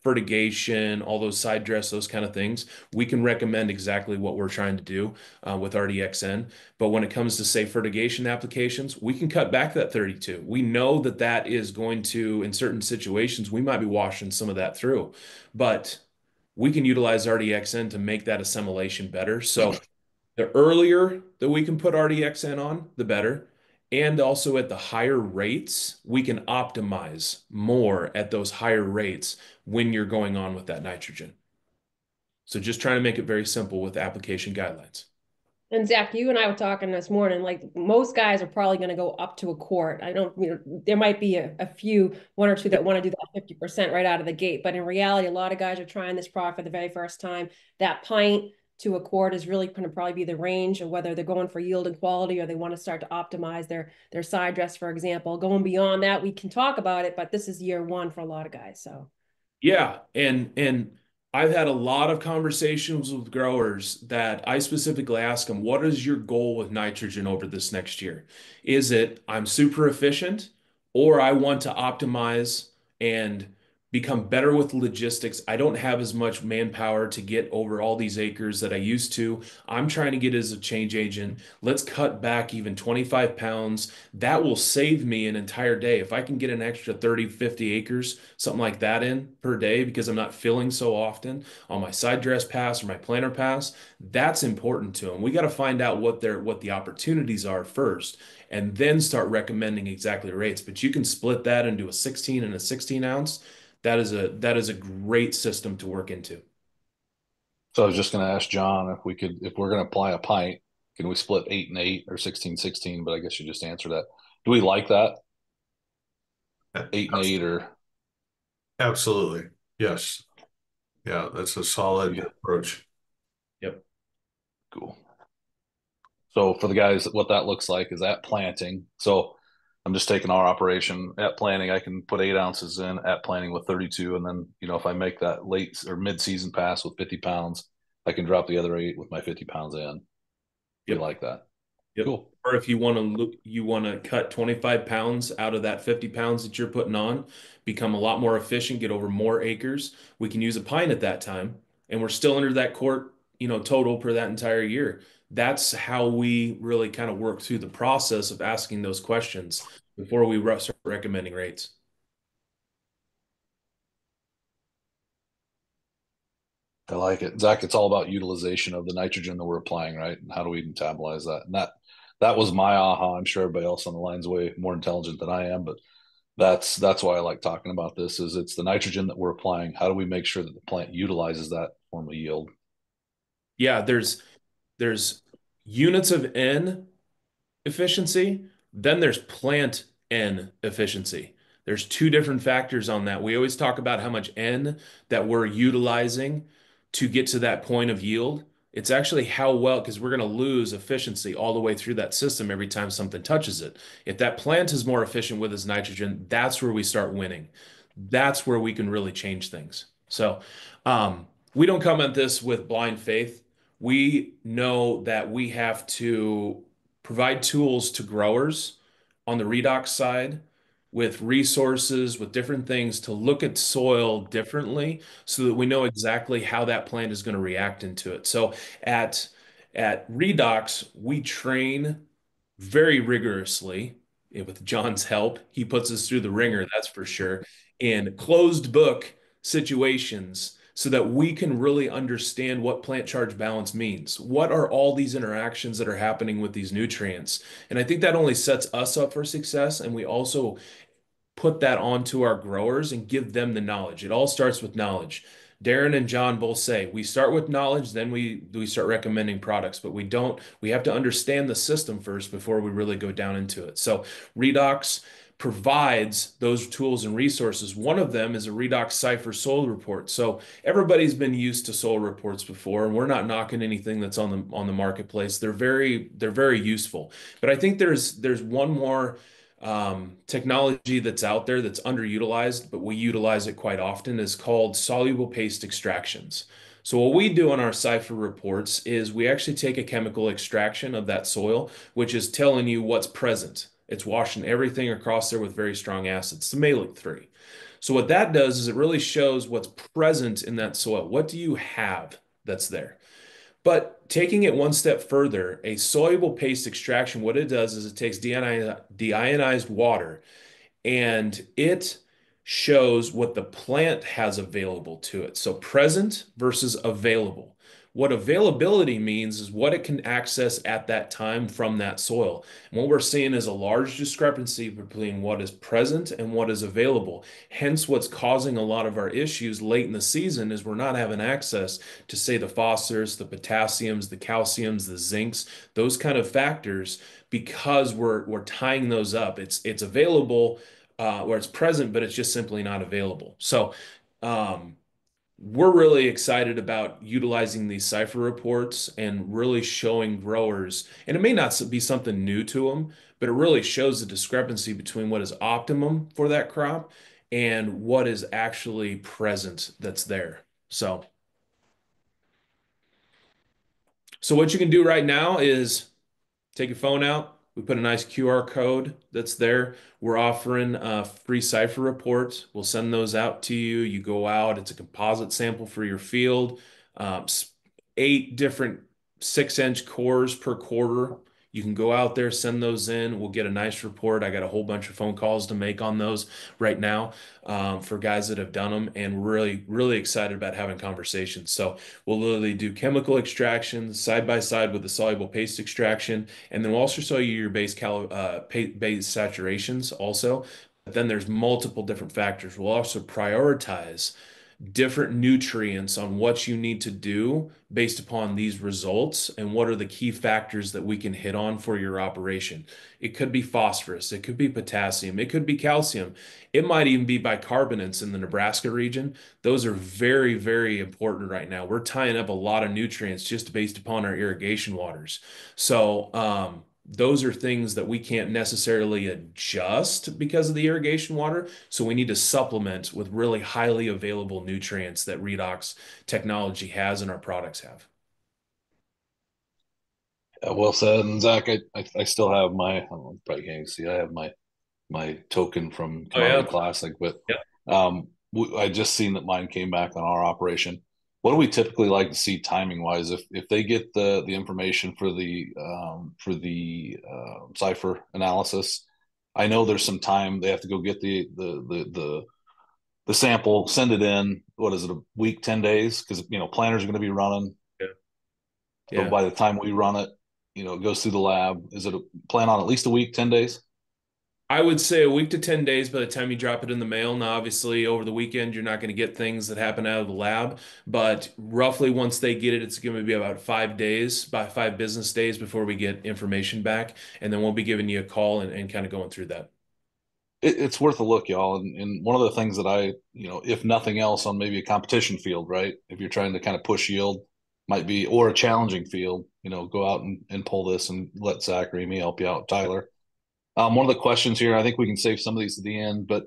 fertigation, all those side dress, those kind of things, we can recommend exactly what we're trying to do with RDX-N. But when it comes to, say, fertigation applications, we can cut back that 32. We know that that is going to, in certain situations, we might be washing some of that through, but we can utilize RDX-N to make that assimilation better. So the earlier that we can put RDX-N on, the better. And also at the higher rates, we can optimize more at those higher rates when you're going on with that nitrogen. So just trying to make it very simple with application guidelines. And Zach, you and I were talking this morning, like most guys are probably going to go up to a quart. I don't, there might be a few, one or two that want to do that 50% right out of the gate. But in reality, a lot of guys are trying this product for the very first time. That pint to a quart is really going to probably be the range of whether they're going for yield and quality or they want to start to optimize their side dress, for example. Going beyond that, we can talk about it, but this is year one for a lot of guys. So Yeah, and I've had a lot of conversations with growers that I specifically ask them, what is your goal with nitrogen over this next year? Is it I'm super efficient, or I want to optimize and become better with logistics? I don't have as much manpower to get over all these acres that I used to. I'm trying to get as a change agent. Let's cut back even 25 pounds. That will save me an entire day. If I can get an extra 30, 50 acres, something like that in per day because I'm not filling so often on my side dress pass or my planter pass, that's important to them. We got to find out what the opportunities are first and then start recommending exactly rates. But you can split that into a 16 and a 16 ounce. That is a great system to work into. So I was just going to ask John if we could, if we're going to apply a pint, can we split 8 and 8 or 16, 16? But I guess you just answered that. Do we like that? 8 and 8 or Absolutely. Yes. Yeah, that's a solid yeah, approach. Yep. cool. So for the guys, what that looks like is at planting. So I'm just taking our operation at planting. I can put 8 ounces in at planting with 32, and then if I make that late or mid-season pass with 50 pounds, I can drop the other 8 with my 50 pounds in. We Yep. like that. Yep. Cool. Or if you want to cut 25 pounds out of that 50 pounds that you're putting on, become a lot more efficient, get over more acres. We can use a pint at that time, and we're still under that quart, total per that entire year. That's how we really kind of work through the process of asking those questions before we start recommending rates. I like it. Zach, it's all about utilization of the nitrogen that we're applying, right? And how do we metabolize that? And that was my aha. I'm sure everybody else on the line's way more intelligent than I am, but that's why I like talking about this is it's the nitrogen that we're applying. How do we make sure that the plant utilizes that form of yield? Yeah, there's units of N efficiency, then there's plant N efficiency. There's two different factors on that. We always talk about how much N that we're utilizing to get to that point of yield. It's actually how well, because we're going to lose efficiency all the way through that system every time something touches it. If that plant is more efficient with its nitrogen, that's where we start winning. That's where we can really change things. So, we don't come at this with blind faith. We know that we have to provide tools to growers on the redox side with resources, with different things to look at soil differently so that we know exactly how that plant is going to react into it. So at redox, we train very rigorously with John's help. He puts us through the ringer, that's for sure, in closed book situations so that we can really understand what plant charge balance means. What are all these interactions that are happening with these nutrients? And I think that only sets us up for success. And we also put that onto our growers and give them the knowledge. It all starts with knowledge. Darren and John both say we start with knowledge, then we start recommending products, but we have to understand the system first before we really go down into it. So Redox provides those tools and resources. One of them is a Redox Cipher soil report. So everybody's been used to soil reports before, and we're not knocking anything that's on the marketplace. They're very useful. But I think there's one more technology that's out there that's underutilized, but we utilize it quite often, is called soluble paste extractions. So what we do on our Cipher reports is we actually take a chemical extraction of that soil, which is telling you what's present. It's washing everything across there with very strong acids, the malic 3. So what that does is it really shows what's present in that soil. What do you have that's there? But taking it one step further, a soluble paste extraction, what it does is it takes deionized water and it shows what the plant has available to it. So present versus available. What availability means is what it can access at that time from that soil. And what we're seeing is a large discrepancy between what is present and what is available. Hence, what's causing a lot of our issues late in the season is we're not having access to, say, the phosphorus, the potassiums, the calciums, the zincs, those kind of factors, because we're tying those up. It's available where it's present, but it's just simply not available. So we're really excited about utilizing these Cipher reports and really showing growers, and it may not be something new to them, but it really shows the discrepancy between what is optimum for that crop and what is actually present that's there. So what you can do right now is take your phone out. We put a nice QR code that's there. We're offering a free cipher report. We'll send those out to you. You go out, it's a composite sample for your field, um, 8 different 6-inch cores per quarter. You can go out there, send those in. We'll get a nice report. I got a whole bunch of phone calls to make on those right now for guys that have done them, and really, really excited about having conversations. So we'll literally do chemical extraction side by side with the soluble paste extraction, and then we'll also show you your base saturations also. But then there's multiple different factors. We'll also prioritize different nutrients on what you need to do based upon these results and what are the key factors that we can hit on for your operation. It could be phosphorus, it could be potassium, it could be calcium, it might even be bicarbonates in the Nebraska region. Those are very, very important right now. We're tying up a lot of nutrients just based upon our irrigation waters. So, those are things that we can't necessarily adjust because of the irrigation water. So we need to supplement with really highly available nutrients that redox technology has and our products have. Well said. And Zach, I still have my, I don't know, probably can't even see, I have my token from Oh yeah. Commodity Classic, but Yeah. I just seen that mine came back on our operation. What do we typically like to see timing wise? If they get the information for the cipher analysis, I know there's some time they have to go get the sample, send it in. What is it, a week, 10 days? Because planters are going to be running. Yeah. So Yeah. by the time we run it, it goes through the lab. Is it a plan on at least a week, 10 days? I would say a week to 10 days by the time you drop it in the mail. Now, obviously, over the weekend, you're not going to get things that happen out of the lab, but roughly once they get it, it's going to be about 5 days, by 5 business days before we get information back. And then we'll be giving you a call and kind of going through that. It's worth a look, y'all. And one of the things that if nothing else, on maybe a competition field, right? If you're trying to kind of push yield, might be, or a challenging field, go out and pull this and let Zach or me help you out, Tyler. One of the questions here, I think we can save some of these at the end, but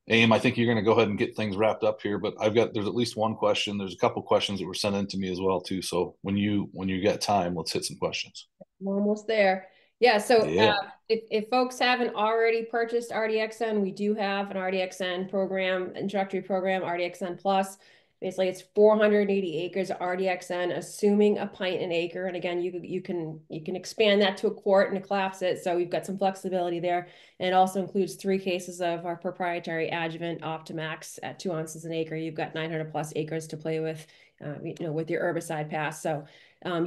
Aim, I think you're going to go ahead and get things wrapped up here. But there's at least one question. There's a couple questions that were sent in to me as well too. So when you get time, let's hit some questions. We're almost there. Yeah. So Yeah. if folks haven't already purchased RDX-N, we do have an RDX-N program, introductory program, RDX-N Plus. Basically, it's 480 acres of RDX-N, assuming a pint an acre. And again, you can expand that to a quart and collapse it. So we've got some flexibility there. And it also includes 3 cases of our proprietary adjuvant Optimax at 2 ounces an acre. You've got 900 plus acres to play with, with your herbicide pass. So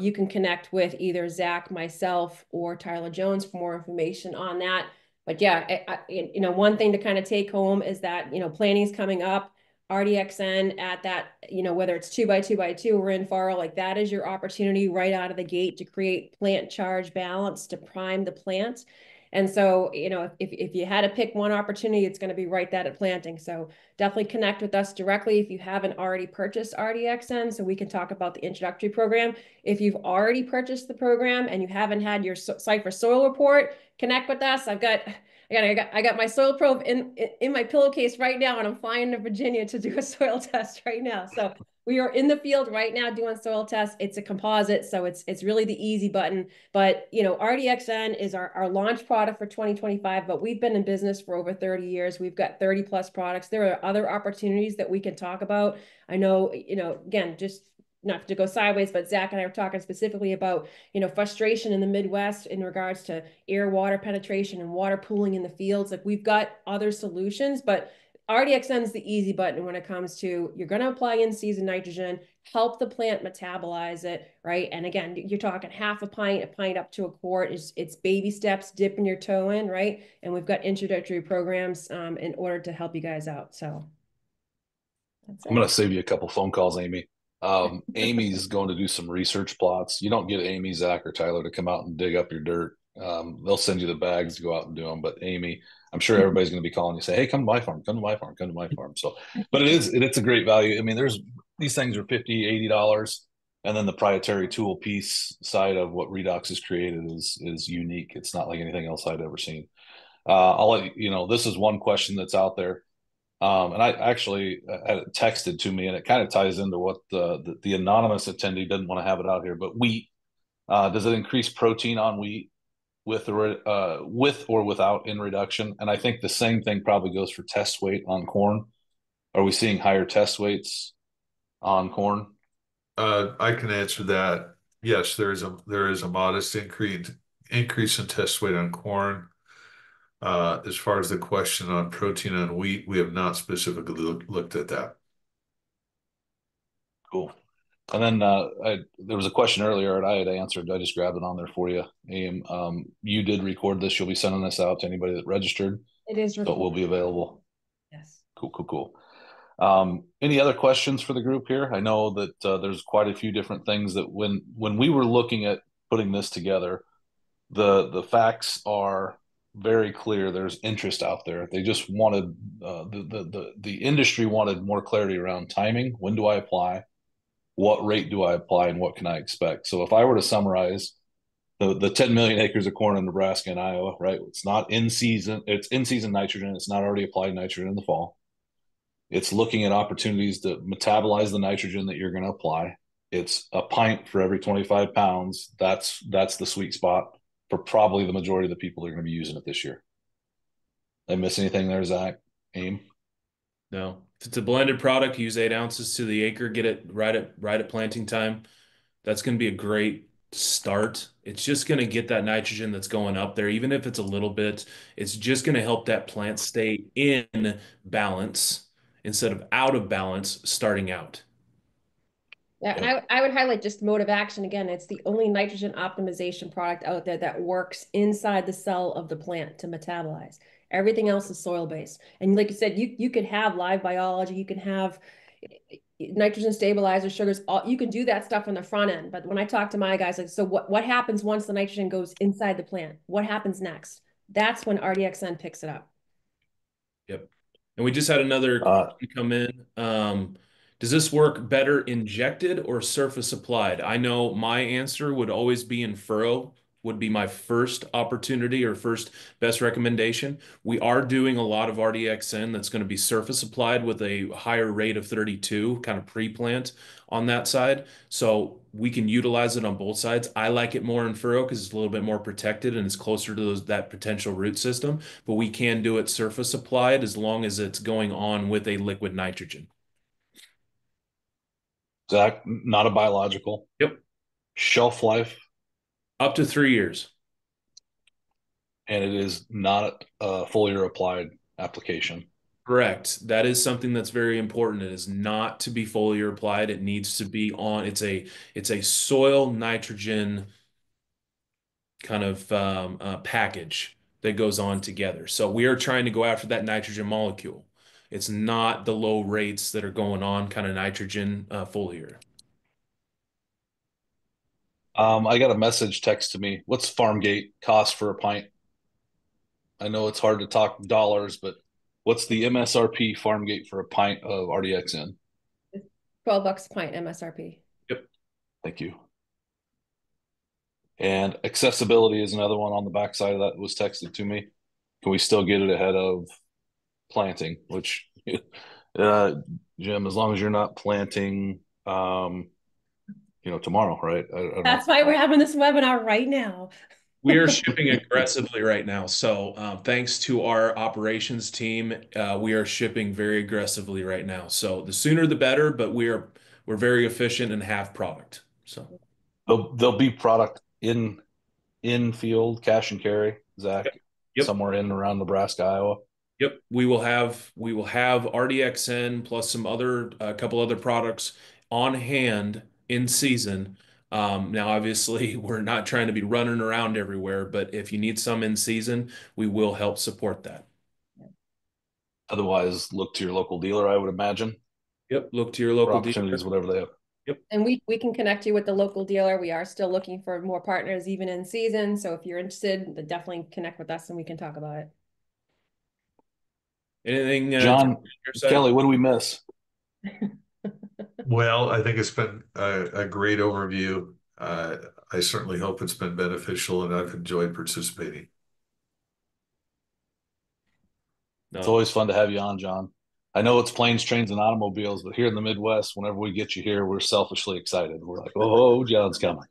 you can connect with either Zach, myself, or Tyler Jones for more information on that. But yeah, one thing to kind of take home is that, planning's coming up. RDX-N at that, whether it's 2x2x2 or in furrow, like that is your opportunity right out of the gate to create plant charge balance to prime the plant. And so, if you had to pick one opportunity, it's going to be right that at planting. So definitely connect with us directly if you haven't already purchased RDX-N, so we can talk about the introductory program. If you've already purchased the program and you haven't had your cipher soil report, connect with us. I got my soil probe in my pillowcase right now, and I'm flying to Virginia to do a soil test right now. So we are in the field right now doing soil tests. It's a composite, so it's really the easy button. But RDX-N is our launch product for 2025, but we've been in business for over 30 years. We've got 30 plus products. There are other opportunities that we can talk about. I know, again, just not to go sideways, but Zach and I were talking specifically about, frustration in the Midwest in regards to air water penetration and water pooling in the fields. Like, we've got other solutions, but RDX-N is the easy button when it comes to, you're going to apply in-season nitrogen, help the plant metabolize it, right? And again, you're talking half a pint up to a quart. It's baby steps, dipping your toe in, right? And we've got introductory programs in order to help you guys out. So that's it. I'm going to save you a couple phone calls, Amy. Amy's going to do some research plots. You don't get Amy, Zach, or Tyler to come out and dig up your dirt. They'll send you the bags to go out and do them. But Amy, I'm sure everybody's going to be calling you, say, "Hey, come to my farm, come to my farm, come to my farm." So, but it's a great value. I mean, these things are $50, $80, and then the proprietary tool piece side of what Redox has created is unique. It's not like anything else I've ever seen. I'll let you know. This is one question that's out there. And I actually had it texted to me, and it kind of ties into what the anonymous attendee didn't want to have it out here. But wheat, does it increase protein on wheat with or without in reduction? And I think the same thing probably goes for test weight on corn. Are we seeing higher test weights on corn? I can answer that. Yes, there is a modest increase in test weight on corn. As far as the question on protein on wheat, we have not specifically looked at that. Cool. And then there was a question earlier and I had answered. I just grabbed it on there for you. Aim, you did record this. You'll be sending this out to anybody that registered. It is So it will be available. Yes. Cool, cool, cool. Any other questions for the group here? I know that there's quite a few different things that when we were looking at putting this together, the facts are very clear. There's interest out there. They just wanted the industry wanted more clarity around timing. When do I apply? What rate do I apply, and what can I expect? So if I were to summarize the 10 million acres of corn in Nebraska and Iowa, right? It's not in season. It's in season nitrogen. It's not already applied nitrogen in the fall. It's looking at opportunities to metabolize the nitrogen that you're going to apply. It's a pint for every 25 pounds. That's the sweet spot for probably the majority of the people that are going to be using it this year. Did I miss anything there, Zach? Aim? No. If it's a blended product, use 8 ounces to the acre, get it right at planting time. That's going to be a great start. It's just going to get that nitrogen that's going up there, even if it's a little bit. It's just going to help that plant stay in balance instead of out of balance starting out. Yeah, and I would highlight just mode of action again. It's the only nitrogen optimization product out there that works inside the cell of the plant to metabolize. Everything else is soil based. And like you said, you could have live biology, you can have nitrogen stabilizer, sugars, you can do that stuff on the front end. But when I talk to my guys, like, so what happens once the nitrogen goes inside the plant? What happens next? That's when RDX-N picks it up. Yep. And we just had another question come in. Does this work better injected or surface applied? I know my answer would always be in furrow, would be my first opportunity or first best recommendation. We are doing a lot of RDX-N that's going to be surface applied with a higher rate of 32, kind of pre-plant on that side. So we can utilize it on both sides. I like it more in furrow because it's a little bit more protected and it's closer to that potential root system. But we can do it surface applied as long as it's going on with a liquid nitrogen. Zach, not a biological. Yep. Shelf life. Up to 3 years. And it is not a foliar applied application. Correct. That is something that's very important. It is not to be foliar applied. It needs to be on. It's a soil nitrogen kind of package that goes on together. So we are trying to go after that nitrogen molecule. It's not the low rates that are going on kind of nitrogen foliar. I got a message text to me. What's farm gate cost for a pint? I know it's hard to talk dollars, but what's the MSRP farm gate for a pint of RDX-N? $12 a pint MSRP. Yep. Thank you. And accessibility is another one on the backside of that was texted to me. Can we still get it ahead of planting? Which, Jim, as long as you're not planting, tomorrow, right? That's why we're having this webinar right now. We are shipping aggressively right now. So thanks to our operations team, we are shipping very aggressively right now. So the sooner the better, but we're very efficient and have product. So there'll be product in field, cash and carry, Zach, Yep. somewhere in around Nebraska, Iowa. Yep, we will have RDX-N plus a couple other products on hand in season. Now, obviously, we're not trying to be running around everywhere, but if you need some in season, we will help support that. Otherwise, look to your local dealer, I would imagine. Yep, look to your local opportunities, dealer. whatever they have. Yep. And we can connect you with the local dealer. We are still looking for more partners, even in season. So if you're interested, then definitely connect with us and we can talk about it. Anything, John, Kelly, what do we miss? Well, I think it's been a great overview. I certainly hope it's been beneficial and I've enjoyed participating. It's always fun to have you on, John. I know it's planes, trains, and automobiles, but here in the Midwest, whenever we get you here, we're selfishly excited. We're like, oh, John's coming.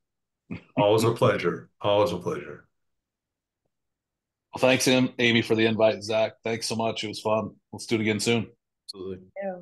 Always a pleasure. Always a pleasure. Well, thanks, Amy, for the invite. Zach, thanks so much. It was fun. Let's do it again soon. Absolutely. Yeah.